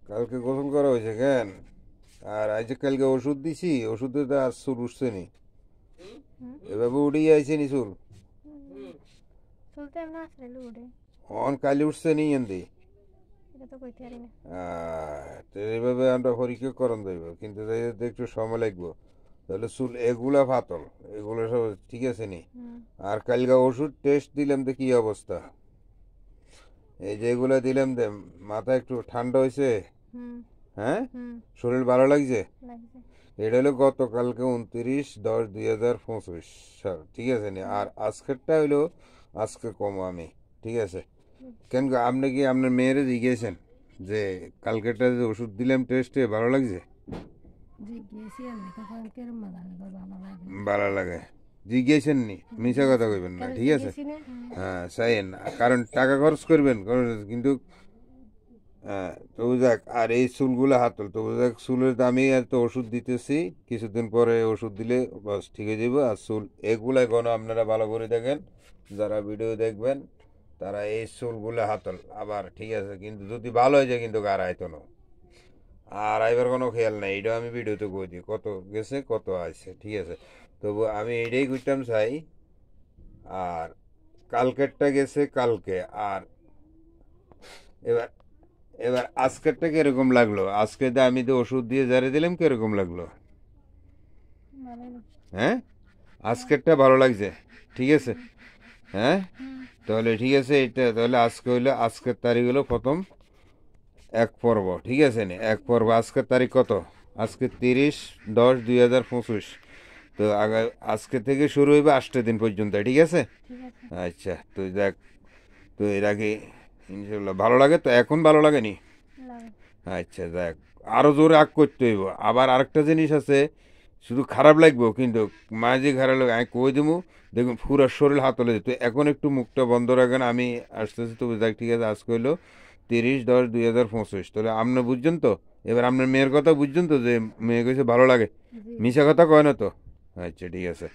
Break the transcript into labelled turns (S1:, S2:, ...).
S1: কালকে গোসল করা হয়েছে কেন? আর আজ কালকে ওষুধ দিছি, ওষুধে তো আর চুল উঠছে নি, এভাবে উঠেই আইছে নি চুল।
S2: চুলতে এমন আসলে উড়ে,
S1: অন কালি উঠছে নি এনদি।
S2: এটা তো কইতে পারি না।
S1: তো এইভাবে আমরা পরীক্ষা করন যাইব, কিন্তু যাইতে একটু সময় লাগবো। তাহলে চুল এগুলা ফাতল, এগুলো সব ঠিক আছে নি। আর কালকে ওষুধ টেস্ট দিলাম তো কি অবস্থা, এই যে এগুলা দিলাম দে, মাথা একটু ঠান্ডা হয়েছে। হ্যাঁ, শরীর ভালো লাগছে।
S2: লাগছে।
S1: এটা হলো গতকালকে 29/10/2025 সাল, ঠিক আছে নি। আর আজকেরটা হইলো আজকে কম আমি, ঠিক আছে। কেন গো, আপনি কি আপনার মেয়েরে জিজ্ঞেসেন যে কালকেরটা যে ওষুধ দিলাম টেস্টে ভালো লাগছে?
S3: জিজ্ঞেসি আমি তখন কেরম ভালো লাগে।
S1: ভালো লাগে জিজ্ঞেসেন নি, মিশা কথা কইবেন না, ঠিক আছে। হ্যাঁ চাইেন না, কারণ টাকা খরচ করবেন কিন্তু তো যাক। আর এই চুলগুলো হাতল তো যাক, চুলের দামি আর তো ওষুধ দিতেছি, কিছুদিন পরে ওষুধ দিলে বাস ঠিক হয়ে যাবে। আর চুল এগুলাই কোনো আপনারা ভালো করে দেখেন, যারা ভিডিও দেখবেন তারা এই চুলগুলো হাতল আবার, ঠিক আছে। কিন্তু যদি ভালো হয়ে যায় কিন্তু আর আইতো না, আর আইবার কোনো খেয়াল নাই। এটাও আমি ভিডিওতে কই দিই কত গেছে কত আছে, ঠিক আছে। তবু আমি এটাই কইতাম চাই। আর কালকেরটা গেছে কালকে, আর এবার এবার আজকেরটা কিরকম লাগলো? আজকে তো আমি তো ওষুধ দিয়ে জারে দিলাম, কিরকম লাগলো? হ্যাঁ, আজকেরটা ভালো লাগছে, ঠিক আছে। হ্যাঁ, তাহলে ঠিক আছে। এটা তাহলে আজকে হইলো, আজকের তারিখ হলো প্রথম এক পর্ব, ঠিক আছে নি। এক পর্ব আজকের তারিখ কত? আজকে 30/10/2025। তো আজকে থেকে শুরু হইবে 8 দিন পর্যন্ত, ঠিক আছে। আচ্ছা, তো দেখ, তো এর আগে ইনশাল্লাহ ভালো লাগে তো, এখন ভালো লাগেনি? আচ্ছা দেখ, আরো জোরে আগ করতে হইব। আবার আরেকটা জিনিস আছে, শুধু খারাপ লাগবে কিন্তু মাঝে খারাপ লাগবে, আমি কই দেবো, দেখুন পুরো শরীর হাতলে যেত। এখন একটু মুখটা বন্ধ রাখেন, আমি আসতেছি তো দেখ, ঠিক আছে। আজকে হইলো 30/10/2025। তাহলে আপনি বুঝছেন তো? এবার আপনার মেয়ের কথা বুঝছেন তো, যে মেয়ে কইছে ভালো লাগে, মিশা কথা কয় না তো? আচ্ছা ঠিক আছে।